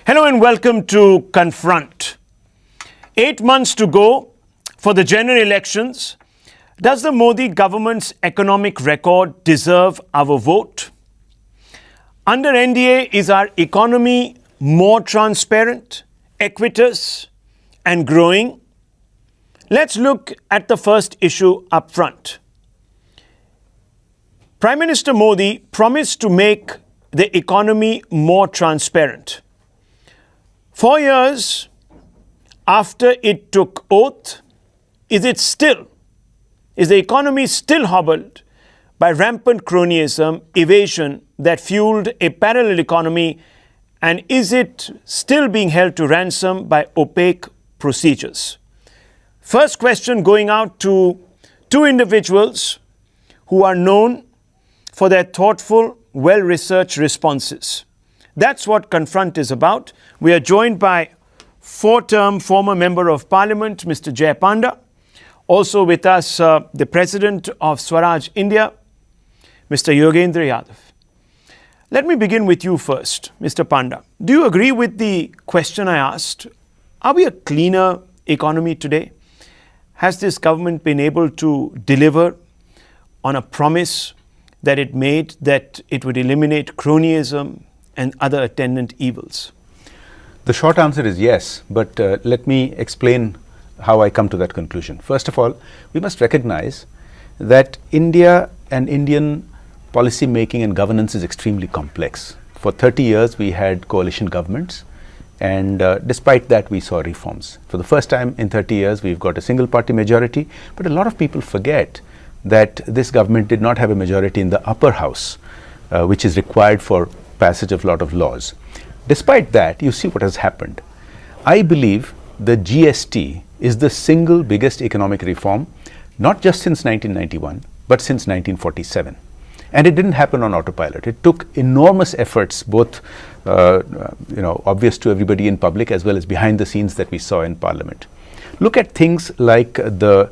Hello and welcome to Confront. 8 months to go for the general elections. Does the Modi government's economic record deserve our vote? Under NDA, is our economy more transparent, equitous, and growing? Let's look at the first issue up front. Prime Minister Modi promised to make the economy more transparent. 4 years after it took oath, is the economy still hobbled by rampant cronyism, evasion that fueled a parallel economy, and is it still being held to ransom by opaque procedures? First question going out to two individuals who are known for their thoughtful, well-researched responses. That's what Confront is about. We are joined by four-term former Member of Parliament, Mr. Jay Panda. Also with us, the President of Swaraj India, Mr. Yogendra Yadav. Let me begin with you first, Mr. Panda. Do you agree with the question I asked? Are we a cleaner economy today? Has this government been able to deliver on a promise that it made that it would eliminate cronyism and other attendant evils? The short answer is yes, but let me explain how I come to that conclusion. First of all, we must recognize that India and Indian policy making and governance is extremely complex. For 30 years, we had coalition governments, and despite that, we saw reforms. For the first time in 30 years, we've got a single party majority, but a lot of people forget that this government did not have a majority in the upper house, which is required for passage of a lot of laws. Despite that, you see what has happened. I believe the GST is the single biggest economic reform, not just since 1991, but since 1947. And it didn't happen on autopilot. It took enormous efforts, both obvious to everybody in public as well as behind the scenes that we saw in Parliament. Look at things like the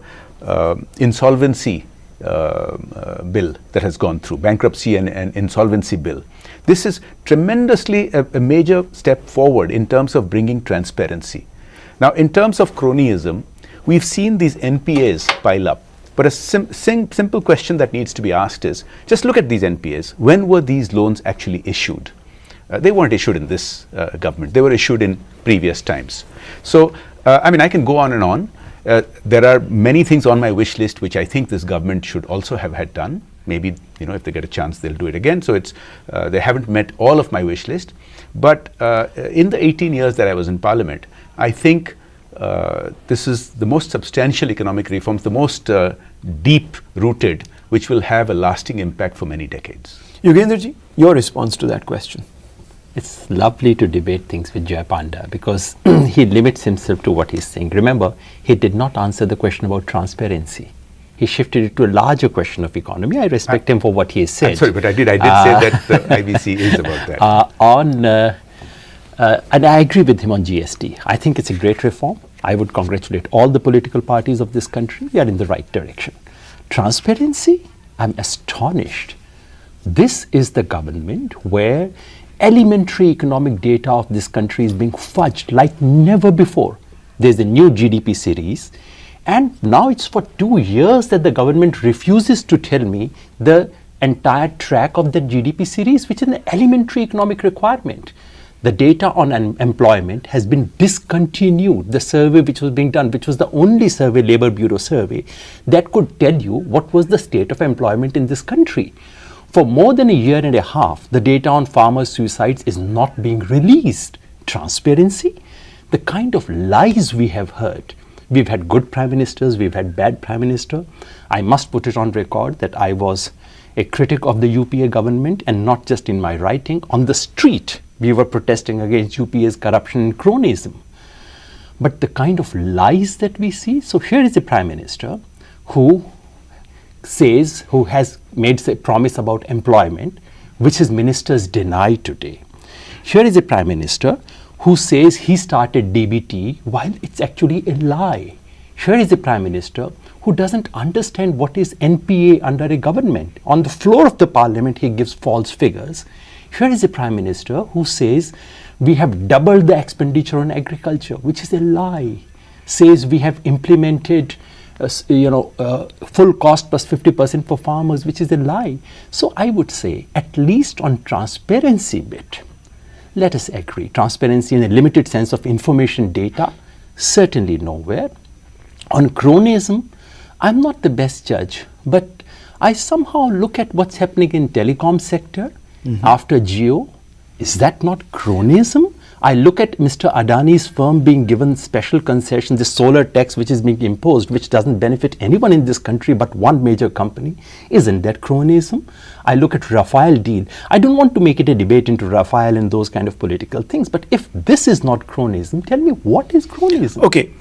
insolvency bill that has gone through, bankruptcy and insolvency bill. This is tremendously a major step forward in terms of bringing transparency. Now, in terms of cronyism, we've seen these NPAs pile up. But a simple question that needs to be asked is, just look at these NPAs. When were these loans actually issued? They weren't issued in this government. They were issued in previous times. So, I can go on and on. There are many things on my wish list which I think this government should also have had done. Maybe, if they get a chance, they'll do it again. So they haven't met all of my wish list. But in the 18 years that I was in Parliament, I think this is the most substantial economic reforms, the most deep-rooted, which will have a lasting impact for many decades. Yogendraji, your response to that question? It's lovely to debate things with Jay Panda because he limits himself to what he's saying. Remember, he did not answer the question about transparency. He shifted it to a larger question of economy. I respect him for what he has said. I'm sorry, but I did say that the IBC is about that. And I agree with him on GST. I think it's a great reform. I would congratulate all the political parties of this country. We are in the right direction. Transparency, I'm astonished. This is the government where elementary economic data of this country is being fudged like never before. There's a new GDP series, and now it's for 2 years that the government refuses to tell me the entire track of the GDP series, which is an elementary economic requirement. The data on employment has been discontinued. The survey which was being done, which was the only survey, Labour Bureau survey, that could tell you what was the state of employment in this country. For more than a year and a half, the data on farmers' suicides is not being released. Transparency? The kind of lies we have heard. We've had good prime ministers, we've had bad prime minister. I must put it on record that I was a critic of the UPA government, and not just in my writing. On the street, we were protesting against UPA's corruption and cronyism. But the kind of lies that we see, so here is a prime minister who has made a promise about employment, which his ministers deny today. Here is a prime minister who says he started DBT while it's actually a lie. Here is a prime minister who doesn't understand what is NPA under a government. On the floor of the parliament, he gives false figures. Here is a prime minister who says we have doubled the expenditure on agriculture, which is a lie. Says we have implemented full cost plus 50% for farmers, which is a lie. So I would say, at least on transparency bit, let us agree. Transparency in a limited sense of information data, certainly nowhere. On cronyism, I'm not the best judge, but I somehow look at what's happening in telecom sector after Jio. Is that not cronyism? I look at Mr. Adani's firm being given special concessions, the solar tax which is being imposed, which doesn't benefit anyone in this country but one major company. Isn't that cronyism? I look at Rafael deal. I don't want to make it a debate into Rafael and those kind of political things, but if this is not cronyism, tell me what is cronyism? Okay,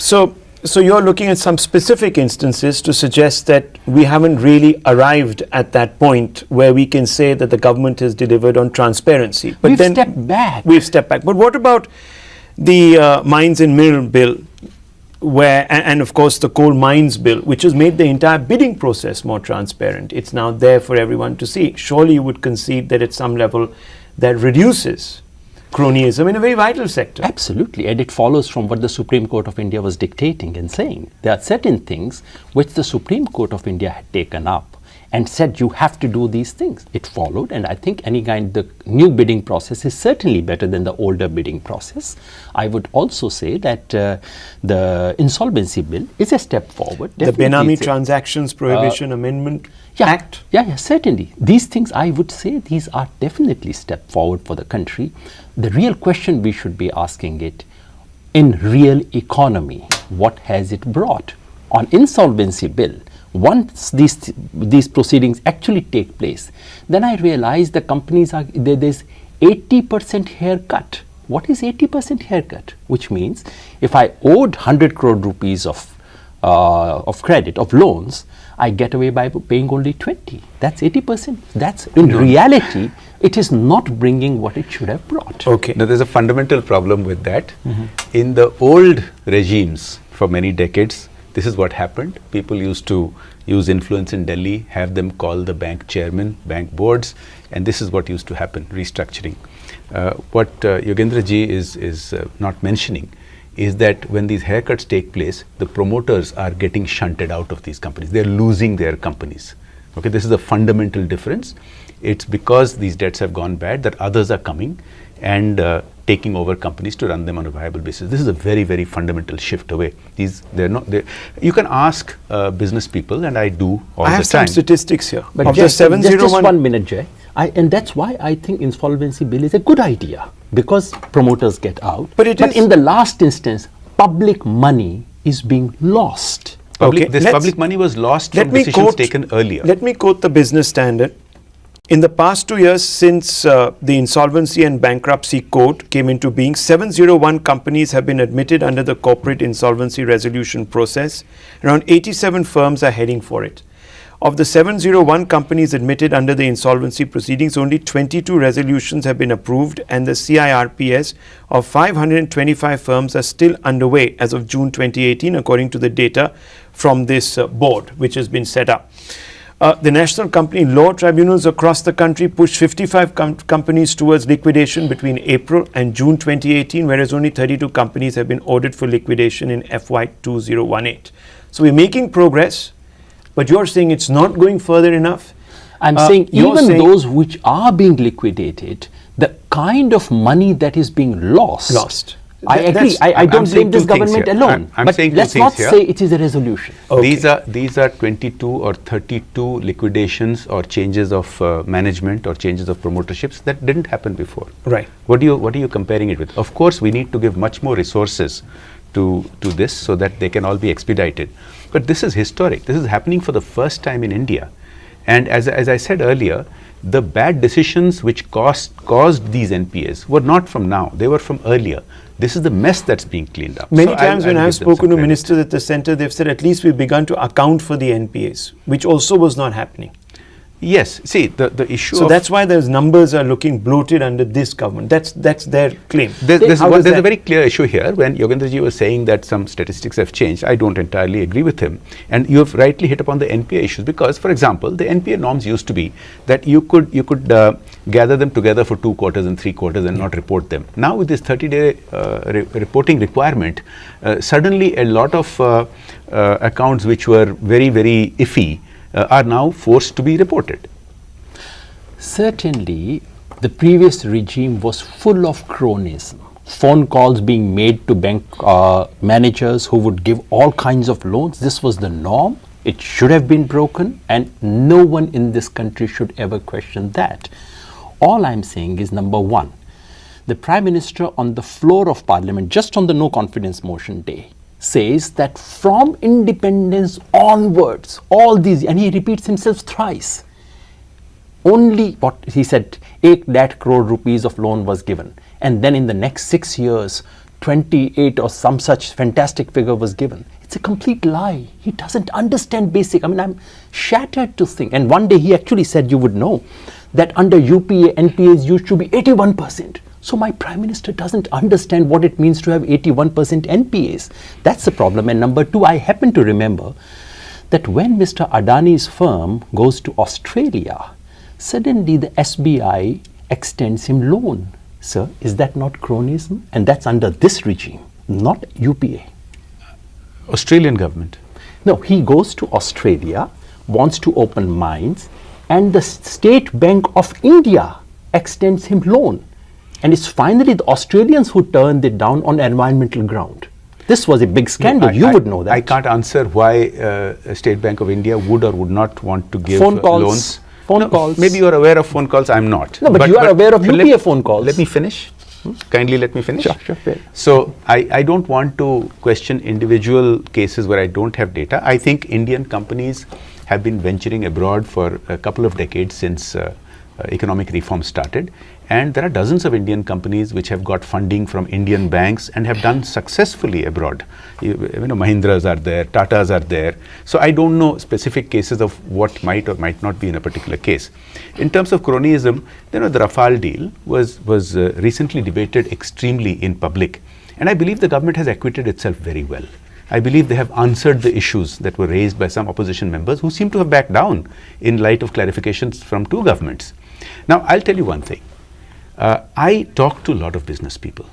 so you're looking at some specific instances to suggest that we haven't really arrived at that point where we can say that the government has delivered on transparency. But We've stepped back. We've stepped back. But what about the Mines and Mineral Bill, and of course the Coal Mines Bill, which has made the entire bidding process more transparent? It's now there for everyone to see. Surely you would concede that at some level that reduces cronyism in a very vital sector. Absolutely, and it follows from what the Supreme Court of India was dictating and saying. There are certain things which the Supreme Court of India had taken up and said you have to do these things. It followed, and I think the new bidding process is certainly better than the older bidding process. I would also say that the insolvency bill is a step forward. The Benami Transactions Prohibition Amendment Act? Yeah, certainly. These things, I would say, these are definitely step forward for the country. The real question we should be asking it, in real economy, what has it brought? On insolvency bill, once these proceedings actually take place, then I realize the companies are, there's 80% haircut. What is 80% haircut? Which means if I owed 100 crore rupees of credit, of loans, I get away by paying only 20. That's 80%. That's in reality, it is not bringing what it should have brought. Okay. Now, there's a fundamental problem with that. In the old regimes, for many decades, this is what happened. People used to use influence in Delhi, have them call the bank chairman, bank boards, and this is what used to happen, restructuring. What Yogendra ji is not mentioning is that when these haircuts take place, the promoters are getting shunted out of these companies. They're losing their companies. Okay, this is a fundamental difference. It's because these debts have gone bad that others are coming and taking over companies to run them on a viable basis. This is a very, very fundamental shift away. You can ask business people, and I do all the time. I have some statistics here. But of just, the 701 just 1 minute, Jay. And that's why I think insolvency bill is a good idea, because promoters get out. But in the last instance, public money is being lost. Public money was lost from decisions taken earlier. Let me quote the Business Standard. In the past 2 years since the Insolvency and Bankruptcy Code came into being, 701 companies have been admitted under the corporate insolvency resolution process. Around 87 firms are heading for it. Of the 701 companies admitted under the insolvency proceedings, only 22 resolutions have been approved, and the CIRPS of 525 firms are still underway as of June 2018, according to the data from this board, which has been set up. The National Company Law Tribunals across the country pushed 55 companies towards liquidation between April and June 2018, whereas only 32 companies have been ordered for liquidation in FY 2018. So we're making progress, but you're saying it's not going further enough? I'm saying even those which are being liquidated, the kind of money that is being lost. I agree. I don't blame this government alone. But let's not say it is a resolution. Okay. These are 22 or 32 liquidations or changes of management or changes of promoterships that didn't happen before. Right. What are you comparing it with? Of course, we need to give much more resources to this so that they can all be expedited. But this is historic. This is happening for the first time in India. And as I said earlier, the bad decisions which caused these NPAs were not from now. They were from earlier. This is the mess that's being cleaned up. Many times when I've spoken to ministers at the center, they've said at least we've begun to account for the NPAs, which also was not happening. Yes, see, the issue So of... that's why those numbers are looking bloated under this government. That's their claim. There's a very clear issue here. When Yogendra ji was saying that some statistics have changed, I don't entirely agree with him. And you have rightly hit upon the NPA issues because, for example, the NPA norms used to be that you could gather them together for 2 quarters and 3 quarters and not report them. Now with this 30-day reporting requirement, suddenly a lot of accounts which were very, very iffy are now forced to be reported. Certainly, the previous regime was full of cronyism. Phone calls being made to bank managers who would give all kinds of loans. This was the norm. It should have been broken, and no one in this country should ever question that. All I'm saying is, number one, the Prime Minister on the floor of Parliament, just on the no confidence motion day, says that from independence onwards, all these, and he repeats himself thrice, only what he said, 8 lakh crore rupees of loan was given. And then in the next 6 years, 28 or some such fantastic figure was given. It's a complete lie. He doesn't understand basic. I mean, I'm shattered to think. And one day he actually said, you would know, that under UPA, NPAs used to be 81%. So my Prime Minister doesn't understand what it means to have 81% NPAs. That's the problem. And number two, I happen to remember that when Mr. Adani's firm goes to Australia, suddenly the SBI extends him loan. Sir, is that not cronyism? And that's under this regime, not UPA. Australian government. No, he goes to Australia, wants to open mines, and the State Bank of India extends him loan. And it's finally the Australians who turned it down on environmental ground. This was a big scandal. You would know that. I can't answer why State Bank of India would or would not want to give phone calls, loans. Phone calls. Maybe you are aware of phone calls. I'm not. No, but you are aware of UPA phone calls. Let me finish. Kindly let me finish. Sure. So I don't want to question individual cases where I don't have data. I think Indian companies have been venturing abroad for a couple of decades since economic reform started. And there are dozens of Indian companies which have got funding from Indian banks and have done successfully abroad. You know, Mahindras are there, Tatas are there. So I don't know specific cases of what might or might not be in a particular case. In terms of cronyism, you know, the Rafale deal was recently debated extremely in public. And I believe the government has acquitted itself very well. I believe they have answered the issues that were raised by some opposition members who seem to have backed down in light of clarifications from 2 governments. Now, I'll tell you one thing. I talk to a lot of business people,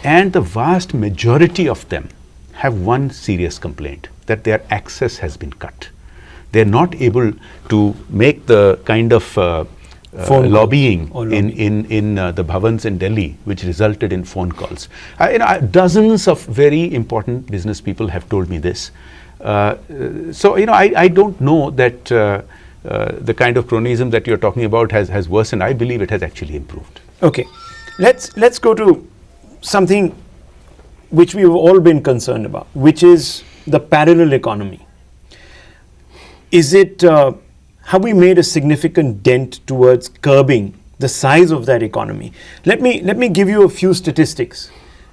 and the vast majority of them have one serious complaint, that their access has been cut. They're not able to make the kind of lobbying in the bhavans in Delhi, which resulted in phone calls. Dozens of very important business people have told me this. So, I don't know that the kind of cronyism that you're talking about has worsened. I believe it has actually improved. Okay, let's go to something which we've all been concerned about, which is the parallel economy. Is it, have we made a significant dent towards curbing the size of that economy? Let me give you a few statistics.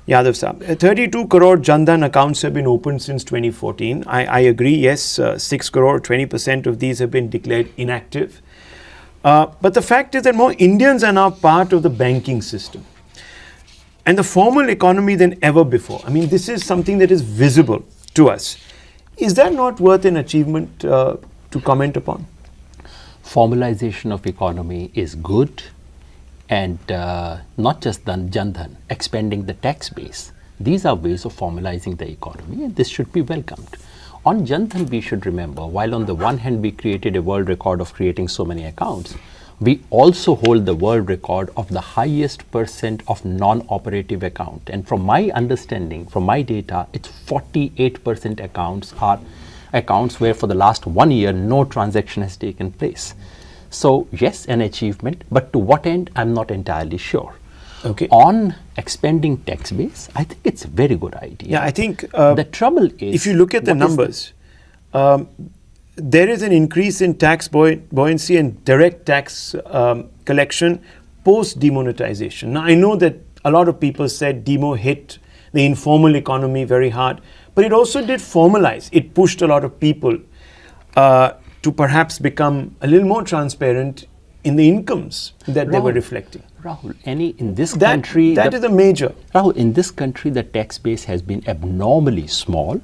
Yadav Saab, 32 crore Jan Dhan accounts have been opened since 2014. I agree, yes, 6 crore, 20% of these have been declared inactive. But the fact is that more Indians are now part of the banking system and the formal economy than ever before. I mean, this is something that is visible to us. Is that not worth an achievement to comment upon? Formalization of economy is good, and not just Jan Dhan, expanding the tax base. These are ways of formalizing the economy, and this should be welcomed. On Jan Dhan, we should remember, while on the one hand we created a world record of creating so many accounts, we also hold the world record of the highest percent of non-operative account. And from my understanding, from my data, it's 48% accounts are accounts where for the last 1 year no transaction has taken place. So yes, an achievement, but to what end, I'm not entirely sure. Okay. On expanding tax base, I think it's a very good idea. Yeah, I think the trouble is, if you look at the numbers, there is an increase in tax buoyancy and direct tax collection post demonetization. Now, I know that a lot of people said demo hit the informal economy very hard, but it also did formalize. It pushed a lot of people to perhaps become a little more transparent in the incomes that they were reflecting. Rahul, in this country... That is a major... Rahul, in this country, the tax base has been abnormally small,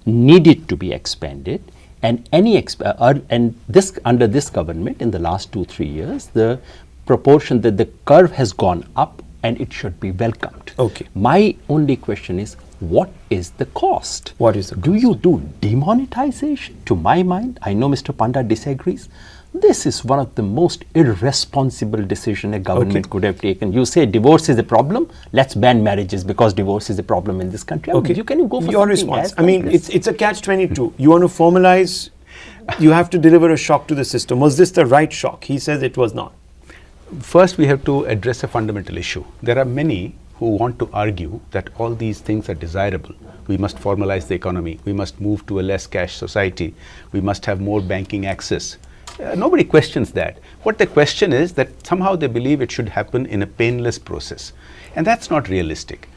needed to be expanded, and under this government, in the last 2-3 years, the proportion that the curve has gone up, and it should be welcomed. Okay. My only question is, what is the cost? What is the cost? Do you do demonetization? To my mind, I know Mr. Panda disagrees. This is one of the most irresponsible decisions a government could have taken. You say divorce is a problem, let's ban marriages because divorce is a problem in this country. Okay. Can you go for your something response? as I mean, it's a catch-22. You want to formalize, you have to deliver a shock to the system. Was this the right shock? He says it was not. First, we have to address a fundamental issue. There are many who want to argue that all these things are desirable. We must formalize the economy. We must move to a less cash society. We must have more banking access. Nobody questions that. What they question is that somehow they believe it should happen in a painless process. And that's not realistic.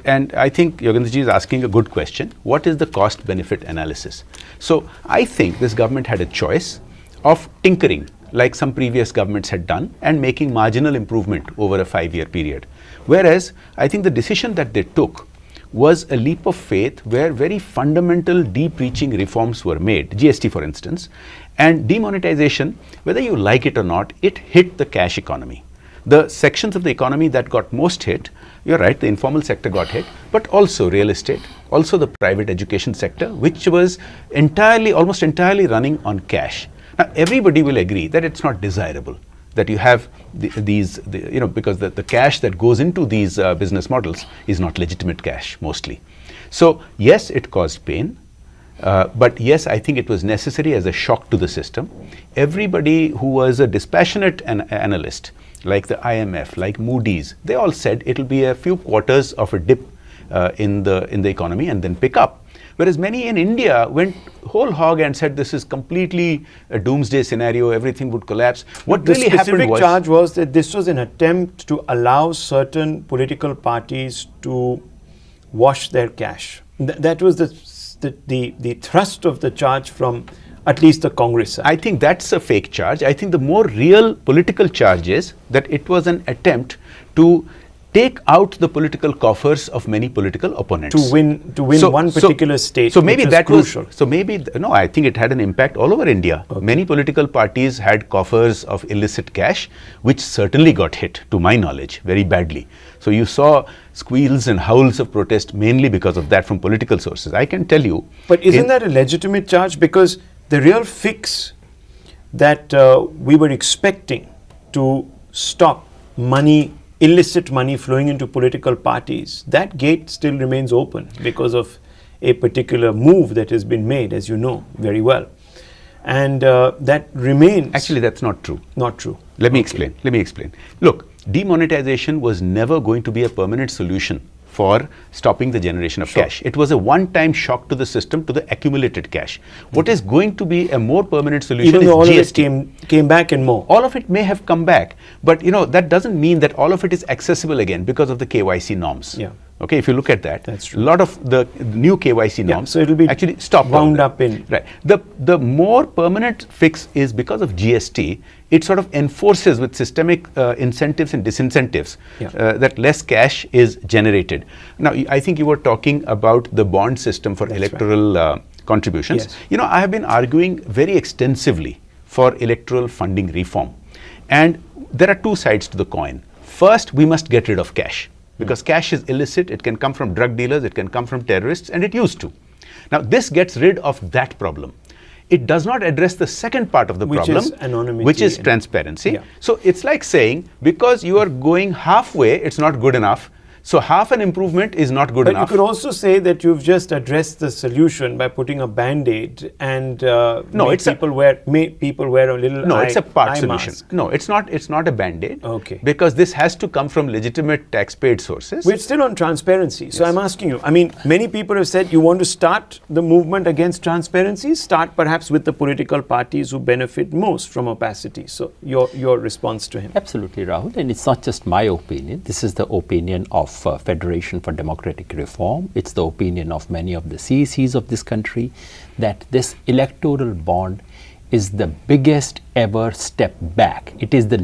And I think Yogendra is asking a good question. What is the cost-benefit analysis? So I think this government had a choice of tinkering, like some previous governments had done, and making marginal improvement over a 5-year period. Whereas I think the decision that they took was a leap of faith where very fundamental, deep-reaching reforms were made, GST for instance, and demonetization, whether you like it or not, it hit the cash economy. The sections of the economy that got most hit, you're right, the informal sector got hit, but also real estate, also the private education sector, which was almost entirely running on cash. Now, everybody will agree that it's not desirable that you have because the cash that goes into these business models is not legitimate cash mostly. So yes, it caused pain, but yes, I think it was necessary as a shock to the system. Everybody who was a dispassionate analyst, like the IMF, like Moody's, they all said it'll be a few quarters of a dip in the economy and then pick up. Whereas many in India went whole hog and said this is completely a doomsday scenario, everything would collapse. What really happened was... The specific charge was that this was an attempt to allow certain political parties to wash their cash. That was the thrust of the charge from at least the Congress side. I think that's a fake charge. I think the more real political charge is that it was an attempt to take out the political coffers of many political opponents. To win one particular state. So maybe that crucial. I think it had an impact all over India. Okay. Many political parties had coffers of illicit cash, which certainly got hit, to my knowledge, very badly. So you saw squeals and howls of protest mainly because of that from political sources. I can tell you. But isn't that a legitimate charge? Because the real fix that we were expecting to stop illicit money flowing into political parties, that gate still remains open because of a particular move that has been made, as you know very well. And that remains... Actually, that's not true. Not true. Let me explain. Look, demonetization was never going to be a permanent solution for stopping the generation of cash. It was a one-time shock to the system, to the accumulated cash. What is going to be a more permanent solution Even though all GST. of it came back and more. All of it may have come back, but that doesn't mean that all of it is accessible again because of the KYC norms. Yeah. Okay, if you look at that, that's true. A lot of the new KYC norms so it'll be actually stopped wound up in. Right. The more permanent fix is because of GST, it sort of enforces with systemic incentives and disincentives that less cash is generated. Now, I think you were talking about the bond system for electoral contributions. Yes. I have been arguing very extensively for electoral funding reform. And there are two sides to the coin. First, we must get rid of cash. Because cash is illicit, it can come from drug dealers, it can come from terrorists, and it used to. Now, this gets rid of that problem. It does not address the second part of the problem, is anonymity, which is transparency. Yeah. So it's like saying, because you are going halfway, it's not good enough. So half an improvement is not good enough. But you could also say that you've just addressed the solution by putting a band-aid and people wear a little it's a part solution. Mask. No, it's not a band-aid. Okay. Because this has to come from legitimate tax-paid sources. We're still on transparency. So I'm asking you, many people have said you want to start the movement against transparency, start perhaps with the political parties who benefit most from opacity. So your response to him. Absolutely, Rahul. And it's not just my opinion. This is the opinion of Federation for Democratic Reform. It's the opinion of many of the CECs of this country that this electoral bond is the biggest ever step back. It is the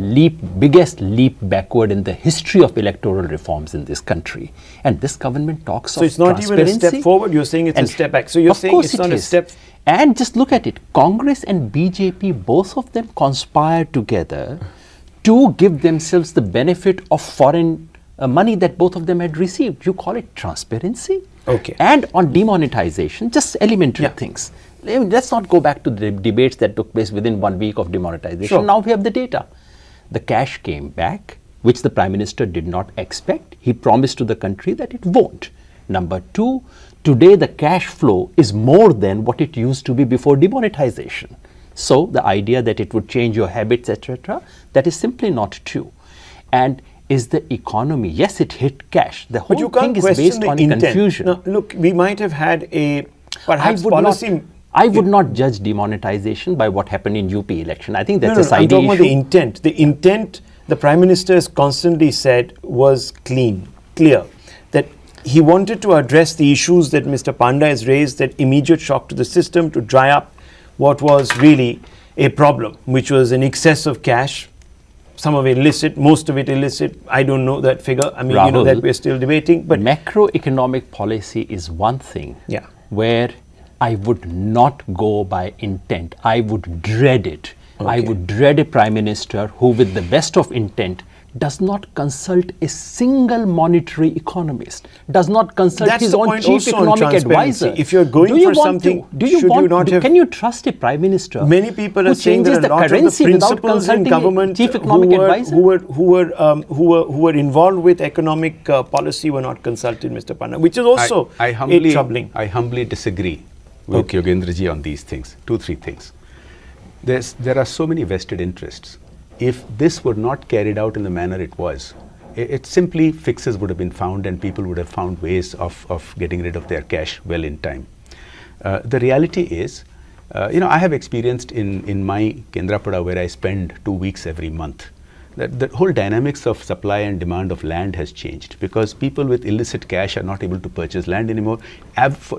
biggest leap backward in the history of electoral reforms in this country. And this government talks of So it's not even a step forward, you're saying it's a step back. So you're saying it's not a step. And just look at it. Congress and BJP, both of them conspired together to give themselves the benefit of foreign money that both of them had received. You call it transparency? Okay. And on demonetization, just elementary things. Let's not go back to the debates that took place within 1 week of demonetization. Sure. Now we have the data. The cash came back, which the Prime Minister did not expect. He promised to the country that it won't. Number two, today the cash flow is more than what it used to be before demonetization. So the idea that it would change your habits, etc., that is simply not true. And is the economy, yes, it hit cash. The whole thing is based on confusion. Now, look, we might have had a perhaps policy. I would not judge demonetization by what happened in UP election. I think that's a side I'm talking issue. about the intent. The intent, the Prime Minister has constantly said, was clear, that he wanted to address the issues that Mr. Panda has raised, that immediate shock to the system, to dry up what was really a problem, which was an excess of cash, some of it illicit, most of it illicit. I don't know that figure. I mean, Rahul, you know that we're still debating. But macroeconomic policy is one thing where I would not go by intent. I would dread it. Okay. I would dread a Prime Minister who, with the best of intent, does not consult a single monetary economist, does not consult his own chief economic advisor. If you're going for something, can you trust a Prime Minister? Many people are saying that a lot of the principals in government who were involved with economic policy were not consulted, Mr. Panda, which is also troubling. I humbly disagree with Yogendra ji on these things. 2-3 things. There are so many vested interests. If this were not carried out in the manner it was, it simply fixes would have been found and people would have found ways of getting rid of their cash well in time. The reality is, I have experienced in my Kendrapada, where I spend 2 weeks every month, that the whole dynamics of supply and demand of land has changed, because people with illicit cash are not able to purchase land anymore.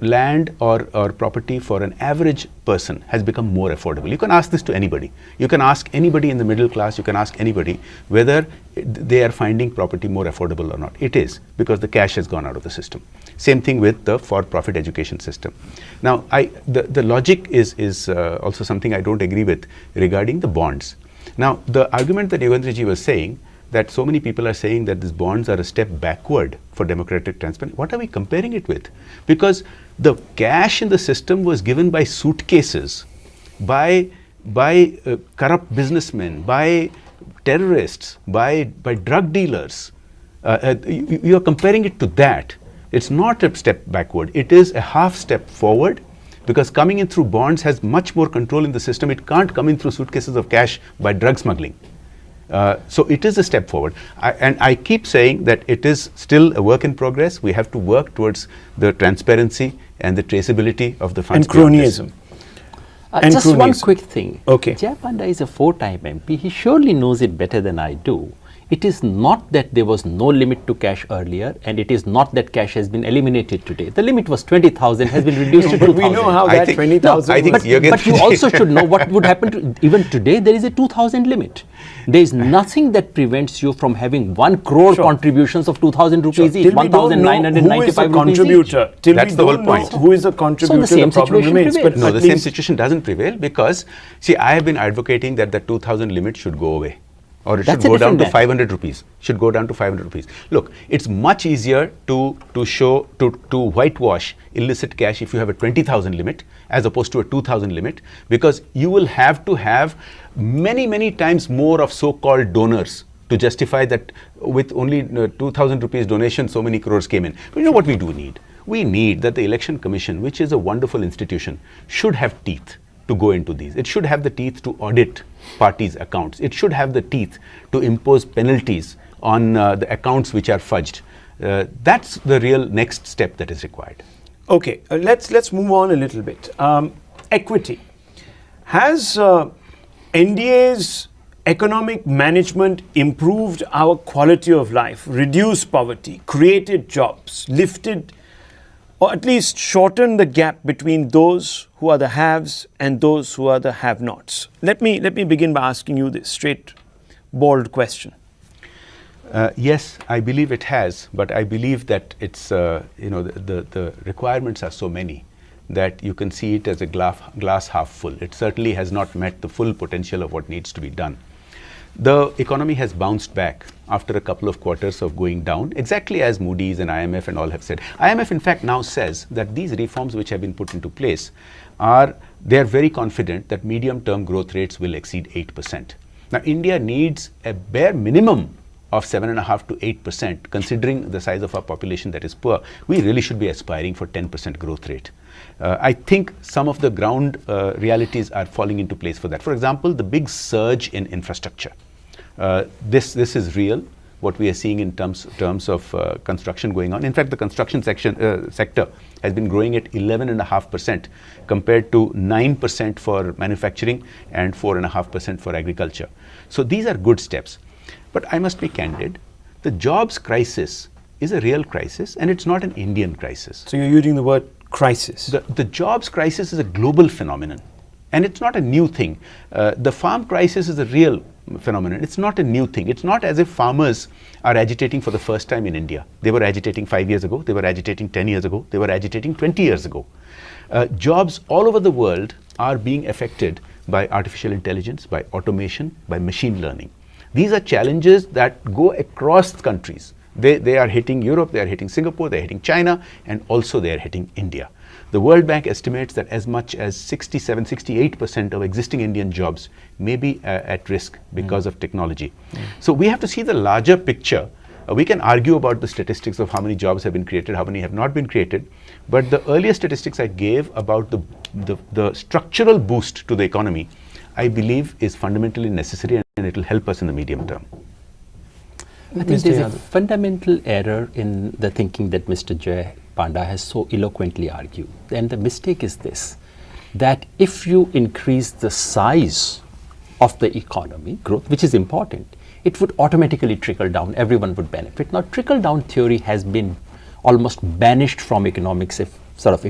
Land or property for an average person has become more affordable. You can ask this to anybody. You can ask anybody in the middle class, you can ask anybody whether they are finding property more affordable or not. It is, because the cash has gone out of the system. Same thing with the for-profit education system. Now, the logic is also something I don't agree with regarding the bonds. Now, the argument that Yogendra ji was saying, that so many people are saying that these bonds are a step backward for democratic transparency, what are we comparing it with? Because the cash in the system was given by suitcases, by corrupt businessmen, by terrorists, by drug dealers. You are comparing it to that. It's not a step backward. It is a half step forward, because coming in through bonds has much more control in the system. It can't come in through suitcases of cash by drug smuggling. So it is a step forward. And I keep saying that it is still a work in progress. We have to work towards the transparency and the traceability of the funds. And cronyism. Just one quick thing. Okay. Jay Panda is a 4-time MP. He surely knows it better than I do. It is not that there was no limit to cash earlier, and it is not that cash has been eliminated today. The limit was 20,000, has been reduced to 2,000. We know how that 20,000 but you also should know what would happen to, even today there is a 2,000 limit. There is nothing that prevents you from having 1 crore contributions of 2,000 rupees each, 1,995 rupees each. That's the whole point. Who is the contributor? So the same situation prevails. But no, the same situation doesn't prevail, because, see, I have been advocating that the 2,000 limit should go away. Or it should go down to 500 rupees. Should go down to 500 rupees. Look, it's much easier to whitewash illicit cash if you have a 20,000 limit as opposed to a 2,000 limit, because you will have to have many times more of so-called donors to justify that with only 2,000 rupees donation, so many crores came in. But you know what we do need? We need that the Election Commission, which is a wonderful institution, should have teeth to go into these. It should have the teeth to audit parties' accounts. It should have the teeth to impose penalties on the accounts which are fudged. That's the real next step that is required. Okay, let's move on a little bit. Equity. Has NDA's economic management improved our quality of life, reduced poverty, created jobs, lifted or at least shorten the gap between those who are the haves and those who are the have-nots? Let me begin by asking you this straight, bold question. Yes, I believe it has, but I believe that it's the requirements are so many that you can see it as a glass half full. It certainly has not met the full potential of what needs to be done. The economy has bounced back after a couple of quarters of going down, exactly as Moody's and IMF and all have said. IMF in fact now says that these reforms which have been put into place they are very confident that medium-term growth rates will exceed 8%. Now India needs a bare minimum of 7.5% to 8%, considering the size of our population that is poor. We really should be aspiring for 10% growth rate. I think some of the ground realities are falling into place for that. For example, the big surge in infrastructure. This is real, what we are seeing in terms of construction going on. In fact, the construction sector has been growing at 11.5% compared to 9% for manufacturing and 4.5% for agriculture. So these are good steps. But I must be candid, the jobs crisis is a real crisis and it's not an Indian crisis. So you're using the word crisis. The jobs crisis is a global phenomenon and it's not a new thing. The farm crisis is a real phenomenon. It's not a new thing. It's not as if farmers are agitating for the first time in India. They were agitating 5 years ago, they were agitating 10 years ago, they were agitating 20 years ago. Jobs all over the world are being affected by artificial intelligence, by automation, by machine learning. These are challenges that go across countries. They are hitting Europe, they are hitting Singapore, they are hitting China, and also they are hitting India. The World Bank estimates that as much as 68% of existing Indian jobs may be at risk because of technology. So we have to see the larger picture. We can argue about the statistics of how many jobs have been created, how many have not been created, but the earlier statistics I gave about the structural boost to the economy, I believe is fundamentally necessary and it will help us in the medium term. I think there's a fundamental error in the thinking that Mr. Jay Panda has so eloquently argued. And the mistake is this, that if you increase the size of the economy, growth, which is important, it would automatically trickle down, everyone would benefit. Now, trickle-down theory has been almost banished from economics a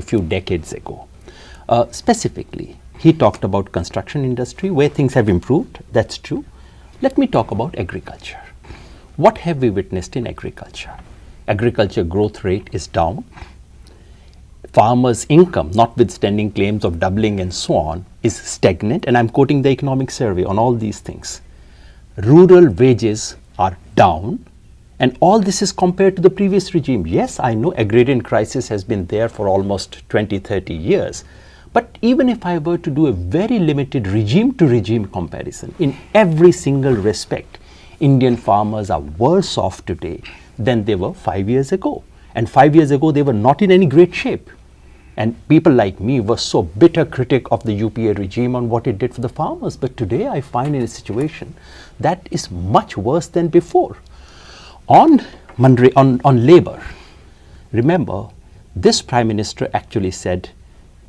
few decades ago. Specifically, he talked about construction industry, where things have improved, that's true. Let me talk about agriculture. What have we witnessed in agriculture? Agriculture growth rate is down. Farmers' income, notwithstanding claims of doubling and so on, is stagnant, and I'm quoting the economic survey on all these things. Rural wages are down, and all this is compared to the previous regime. Yes, I know agrarian crisis has been there for almost 20-30 years, but even if I were to do a very limited regime-to-regime comparison, in every single respect, Indian farmers are worse off today than they were 5 years ago. And 5 years ago, they were not in any great shape. And people like me were so bitter critic of the UPA regime on what it did for the farmers. But today I find in a situation that is much worse than before. On labor, remember, this Prime Minister actually said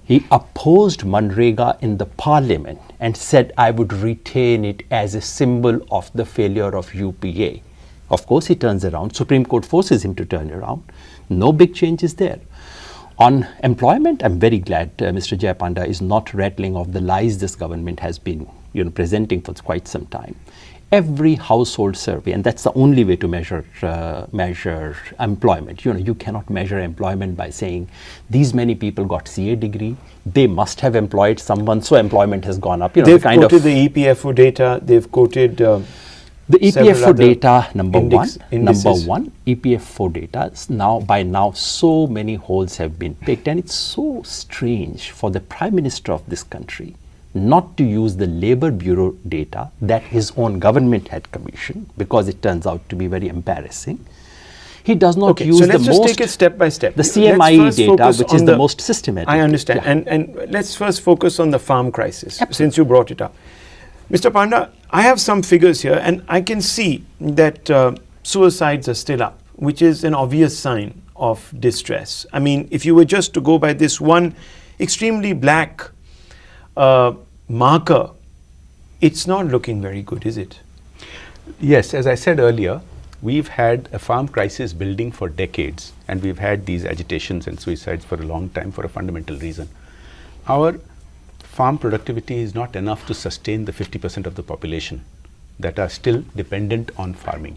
he opposed Manrega in the parliament and said, I would retain it as a symbol of the failure of UPA. Of course, he turns around. Supreme Court forces him to turn around. No big changes there. On employment, I'm very glad Mr. Jay Panda is not rattling off the lies this government has been presenting for quite some time. Every household survey, and that's the only way to measure employment. You cannot measure employment by saying these many people got CA degree, they must have employed someone, so employment has gone up. They've quoted the EPFO data, they've quoted the EPFO data, number one, EPFO data, by now so many holes have been picked, and it's so strange for the Prime Minister of this country not to use the Labour Bureau data that his own government had commissioned, because it turns out to be very embarrassing. He does not use so let's just take it step by step. The CMIE data, which is the most systematic. I understand. Yeah. And let's first focus on the farm crisis, since you brought it up. Mr. Panda, I have some figures here, and I can see that suicides are still up, which is an obvious sign of distress. I mean, if you were just to go by this one extremely black marker, it's not looking very good, is it? Yes, as I said earlier, we've had a farm crisis building for decades, and we've had these agitations and suicides for a long time for a fundamental reason. Our farm productivity is not enough to sustain the 50% of the population that are still dependent on farming.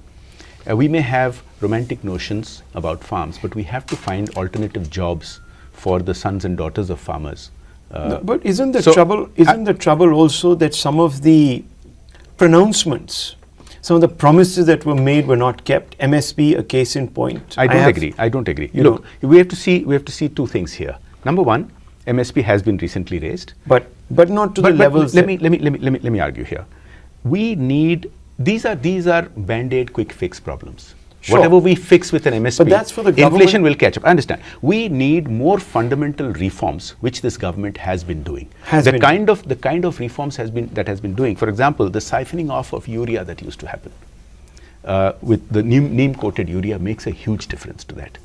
We may have romantic notions about farms, but we have to find alternative jobs for the sons and daughters of farmers. No, but isn't the trouble also that some of the pronouncements, some of the promises that were made were not kept? MSP, a case in point. I don't agree. Look, we have to see two things here. Number one, MSP has been recently raised, but not to the levels. Let me argue here. We need these are band-aid quick fix problems. Sure. Whatever we fix with an MSP, but that's for the government. Inflation will catch up. I understand. We need more fundamental reforms, which this government has been doing. The kind of reforms that has been doing. For example, the siphoning off of urea that used to happen with the neem-coated urea makes a huge difference to that.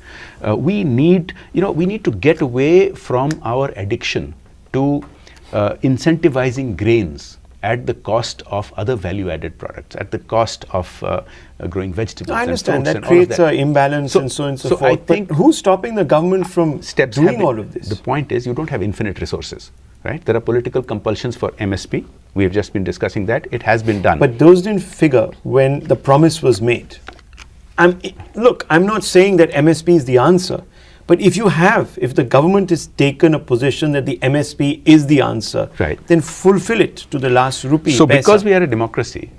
We need to get away from our addiction to incentivizing grains at the cost of other value-added products, at the cost of growing vegetables. I understand and that creates an imbalance and so on and so forth. I think who's stopping the government from doing all of this? The point is, you don't have infinite resources, right? There are political compulsions for MSP. We have just been discussing that. It has been done. But those didn't figure when the promise was made. I'm not saying that MSP is the answer. But if the government has taken a position that the MSP is the answer, right, then fulfill it to the last rupee. So because we are a democracy,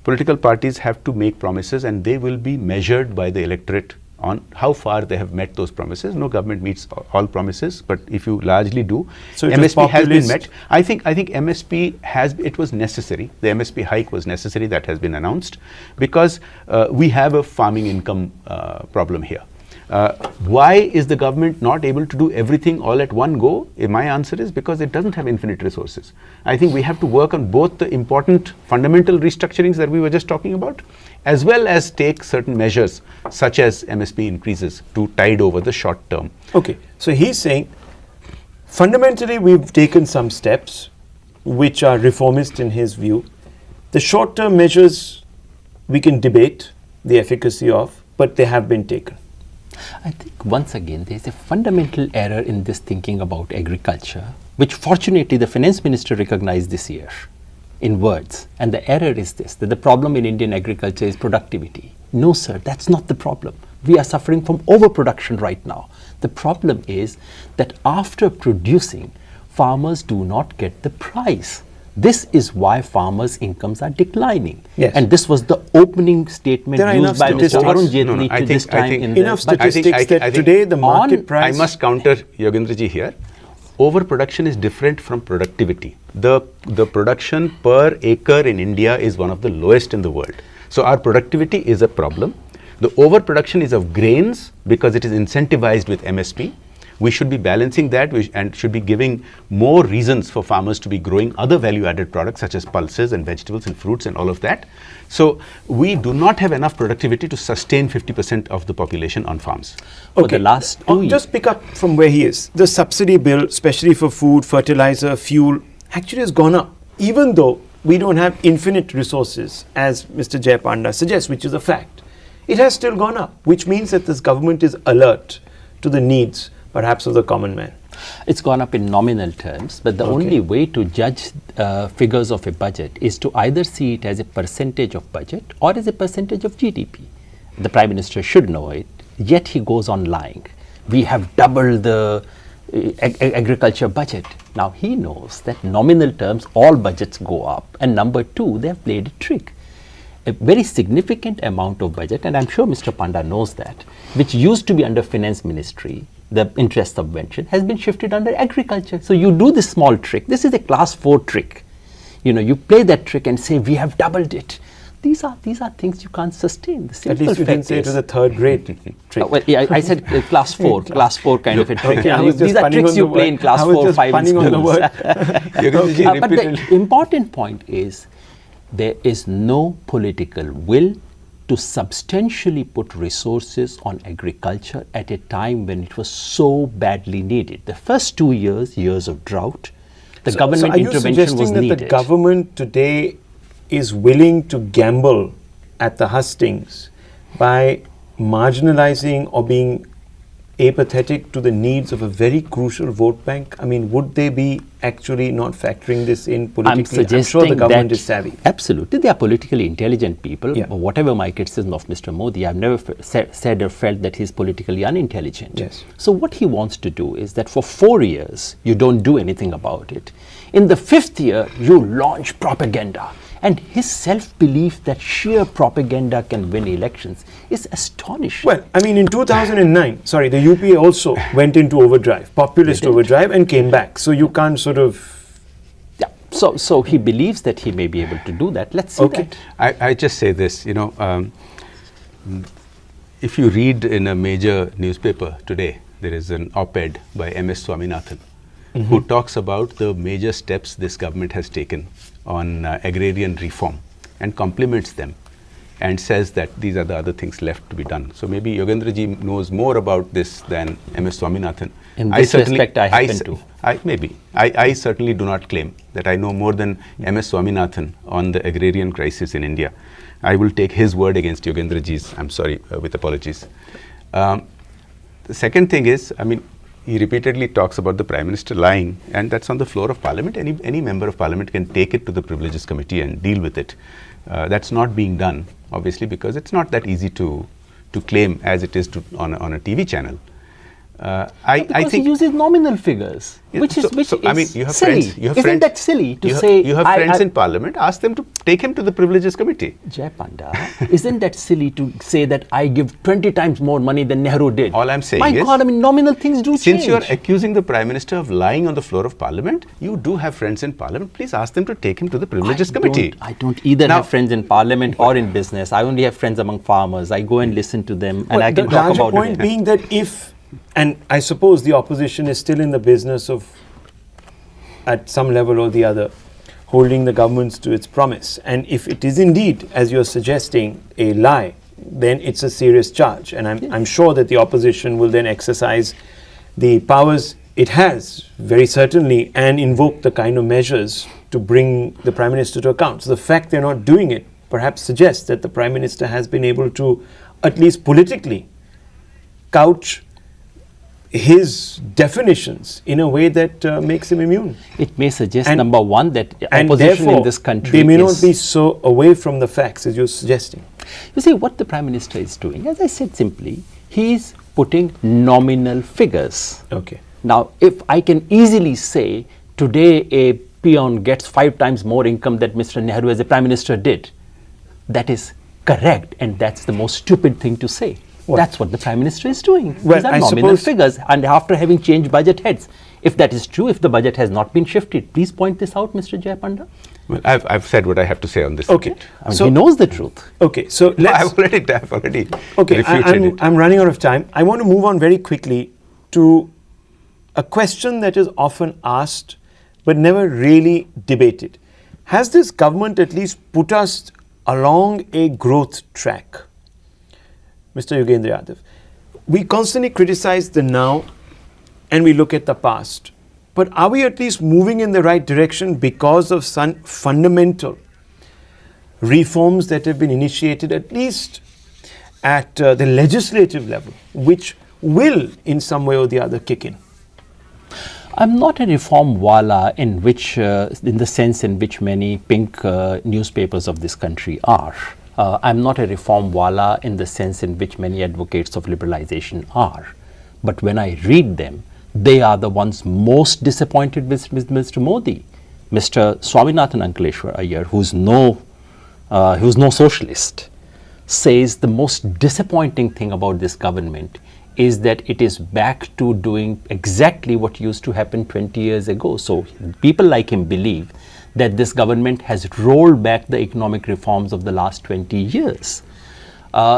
political parties have to make promises, and they will be measured by the electorate on how far they have met those promises. No government meets all promises, but if you largely do, so MSP has been met. I think MSP it was necessary. The MSP hike was necessary, that has been announced, because we have a farming income problem here. Why is the government not able to do everything all at one go? My answer is because it doesn't have infinite resources. I think we have to work on both the important fundamental restructurings that we were just talking about, as well as take certain measures such as MSP increases to tide over the short term. Okay, so he's saying fundamentally we've taken some steps which are reformist in his view. The short term measures we can debate the efficacy of, but they have been taken. I think once again there is a fundamental error in this thinking about agriculture, which fortunately the finance minister recognized this year in words. And the error is this, that the problem in Indian agriculture is productivity. No sir, that's not the problem. We are suffering from overproduction right now. The problem is that after producing, farmers do not get the price. This is why farmers' incomes are declining. Yes. And this was the opening statement used by Mr. Arun Jaitley to this time in the... Enough statistics that today the market price... I must counter Yogendra ji here. Overproduction is different from productivity. The production per acre in India is one of the lowest in the world. So our productivity is a problem. The overproduction is of grains because it is incentivized with MSP. We should be balancing that and should be giving more reasons for farmers to be growing other value-added products such as pulses and vegetables and fruits and all of that. So we do not have enough productivity to sustain 50% of the population on farms. Okay, for the last 2 years. Just pick up from where he is. The subsidy bill, especially for food, fertilizer, fuel, actually has gone up, even though we don't have infinite resources, as Mr. Jay Panda suggests, which is a fact. It has still gone up, which means that this government is alert to the needs perhaps of the common man. It's gone up in nominal terms, but the only way to judge figures of a budget is to either see it as a percentage of budget or as a percentage of GDP. The Prime Minister should know it, yet he goes on lying. We have doubled the agriculture budget. Now he knows that nominal terms all budgets go up, and number two, they have played a trick. A very significant amount of budget, and I'm sure Mr. Panda knows that, which used to be under Finance Ministry, the interest subvention, has been shifted under agriculture. So you do this small trick. This is a class 4 trick. You play that trick and say, we have doubled it. These are things you can't sustain. At least you didn't say it was a third grade trick. Well, yeah, I said class 4 kind of a trick. These are tricks you play in class 4, 5 in schools. But the important point is, there is no political will to substantially put resources on agriculture at a time when it was so badly needed. The first 2 years, years of drought, the government intervention was needed. That the government today is willing to gamble at the hustings by marginalizing or being apathetic to the needs of a very crucial vote bank? I mean, would they be actually not factoring this in politically? I'm sure the government is savvy. Absolutely. They are politically intelligent people. Yeah. Whatever my criticism of Mr. Modi, I've never said or felt that he's politically unintelligent. Yes. So what he wants to do is that for 4 years, you don't do anything about it. In the 5th year, you launch propaganda. And his self-belief that sheer propaganda can win elections is astonishing. Well, I mean, in 2009, sorry, the UPA also went into overdrive, populist overdrive, and came back. So you can't sort of... Yeah. So he believes that he may be able to do that. Let's see that. I just say this, if you read in a major newspaper today, there is an op-ed by M.S. Swaminathan, who talks about the major steps this government has taken on agrarian reform and compliments them and says that these are the other things left to be done. So maybe Yogendra ji knows more about this than M.S. Swaminathan. In this respect, I happen to. I certainly do not claim that I know more than M.S. Swaminathan on the agrarian crisis in India. I will take his word against Yogendra ji's, I'm sorry, with apologies. The second thing is, I mean, he repeatedly talks about the Prime Minister lying, and that's on the floor of Parliament. Any member of Parliament can take it to the Privileges Committee and deal with it. That's not being done, obviously, because it's not that easy to claim as it is on a TV channel. Because he uses nominal figures, which is I mean, you have silly. friends. You have Isn't friends, that silly to say? You have friends in Parliament. Ask them to take him to the Privileges Committee. Jay Panda, isn't that silly to say that I give 20 times more money than Nehru did? All I'm saying My is, God, I mean, nominal things do change. Since you are accusing the Prime Minister of lying on the floor of Parliament, you do have friends in Parliament. Please ask them to take him to the Privileges Committee. I don't either have friends in Parliament or in business. I only have friends among farmers. I go and listen to them, and I can talk about it. The larger point being that if, and I suppose the opposition is still in the business of, at some level or the other, holding the governments to its promise. And if it is indeed, as you're suggesting, a lie, then it's a serious charge. And I'm sure that the opposition will then exercise the powers it has, very certainly, and invoke the kind of measures to bring the Prime Minister to account. So the fact they're not doing it perhaps suggests that the Prime Minister has been able to, at least politically, couch his definitions in a way that makes him immune. It may suggest, number one, that and opposition in this country they may not be so away from the facts as you're suggesting. You see, what the Prime Minister is doing, as I said simply, he's putting nominal figures. Okay. Now, if I can easily say, today a peon gets 5 times more income than Mr. Nehru as a Prime Minister did, that is correct, and that's the most stupid thing to say. What? That's what the Prime Minister is doing. Well, these are I nominal figures, and after having changed budget heads. If that is true, if the budget has not been shifted, please point this out, Mr. Jay Panda. Well, I've said what I have to say on this. Okay. I mean, he knows the truth. Okay, so let's... I've already okay, refuted it. I'm running out of time. I want to move on very quickly to a question that is often asked but never really debated. Has this government at least put us along a growth track? Mr. Yogendra Yadav, we constantly criticize the now and we look at the past. But are we at least moving in the right direction because of some fundamental reforms that have been initiated, at least at the legislative level, which will in some way or the other kick in? I'm not a reform wala in the sense in which many pink newspapers of this country are. I'm not a reform wala in the sense in which many advocates of liberalization are. But when I read them, they are the ones most disappointed with Mr. Modi. Mr. Swaminathan Ankleshwar Iyer, who's no socialist, says the most disappointing thing about this government is that it is back to doing exactly what used to happen 20 years ago. So people like him believe that this government has rolled back the economic reforms of the last 20 years.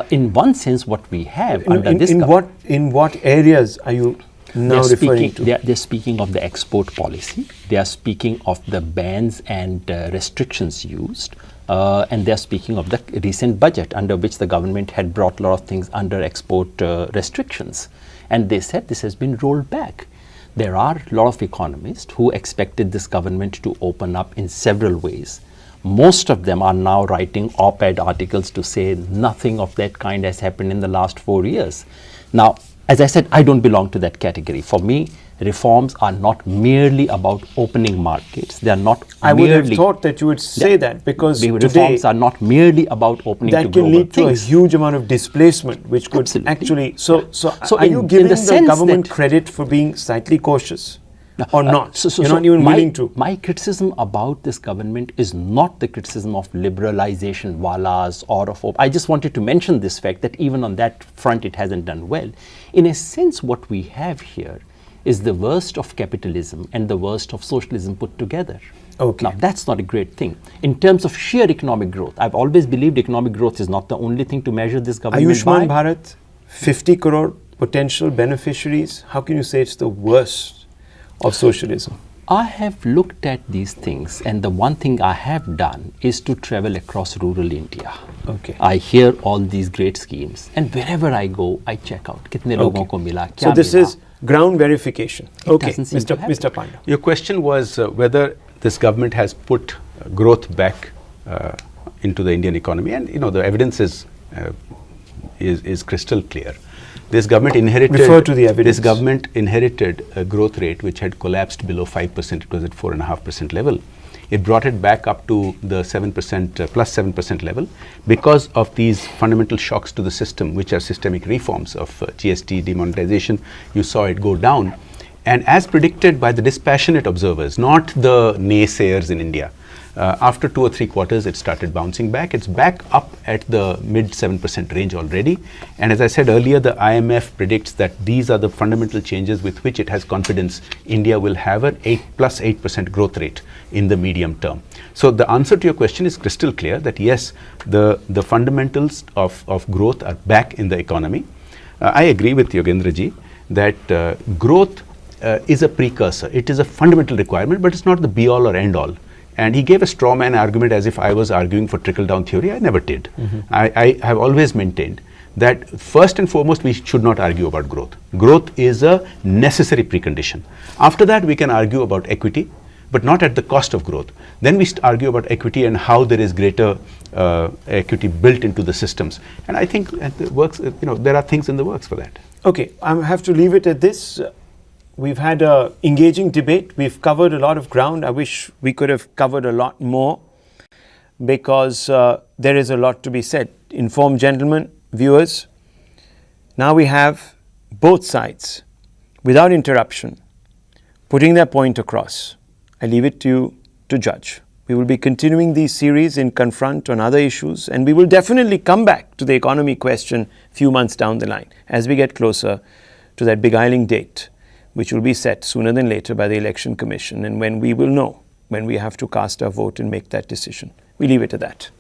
In one sense, what we have in what areas are you now referring to? They're speaking of the export policy. They are speaking of the bans and restrictions used. And they're speaking of the recent budget under which the government had brought a lot of things under export restrictions. And they said this has been rolled back. There are a lot of economists who expected this government to open up in several ways. most of them are now writing op-ed articles to say nothing of that kind has happened in the last 4 years. Now, as I said, I don't belong to that category. For me, reforms are not merely about opening markets. They are not I merely... would have thought that you would say that, because the today reforms are not merely about opening to that can global lead to a things. huge amount of displacement, which could Absolutely. actually... So are in- you in giving the the sense government that- credit for being slightly cautious? Or not? So You're not even my, willing to? My criticism about this government is not the criticism of liberalization walas or of... I just wanted to mention this fact that even on that front it hasn't done well. In a sense, what we have here is the worst of capitalism and the worst of socialism put together. Okay. Now, that's not a great thing. In terms of sheer economic growth, I've always believed economic growth is not the only thing to measure this government Ayushman by. Bharat, 50 crore potential beneficiaries. How can you say it's the worst of socialism? I have looked at these things, and the one thing I have done is to travel across rural India. Okay. I hear all these great schemes, and wherever I go, I check out kitne logon ko mila, So kya this mila. is ground verification. It Okay, doesn't seem to happen. Mr. Panda. Your question was whether this government has put growth back into the Indian economy, and the evidence is crystal clear. This government inherited. Refer to the evidence. This government inherited a growth rate which had collapsed below 5%. It was at 4.5% level. It brought it back up to the 7%, plus 7% level, because of these fundamental shocks to the system, which are systemic reforms of GST, demonetization. You saw it go down. And as predicted by the dispassionate observers, not the naysayers in India, after 2 or 3 quarters, it started bouncing back. It's back up at the mid 7% range already. And as I said earlier, the IMF predicts that these are the fundamental changes with which it has confidence India will have an 8% growth rate in the medium term. So the answer to your question is crystal clear, that yes, the fundamentals of growth are back in the economy. I agree with Yogendra ji that growth is a precursor. It is a fundamental requirement, but it's not the be all or end all. And he gave a straw man argument as if I was arguing for trickle-down theory. I never did. I have always maintained that first and foremost, we should not argue about growth. Growth is a necessary precondition. After that, we can argue about equity, but not at the cost of growth. Then we argue about equity and how there is greater equity built into the systems. And I think it works, there are things in the works for that. Okay, I have to leave it at this. We've had an engaging debate. We've covered a lot of ground. I wish we could have covered a lot more, because there is a lot to be said. Informed gentlemen, viewers, now we have both sides, without interruption, putting their point across. I leave it to you to judge. We will be continuing these series in Confront on other issues, and we will definitely come back to the economy question a few months down the line as we get closer to that beguiling date, which will be set sooner than later by the Election Commission, and when we will know when we have to cast our vote and make that decision. We leave it at that.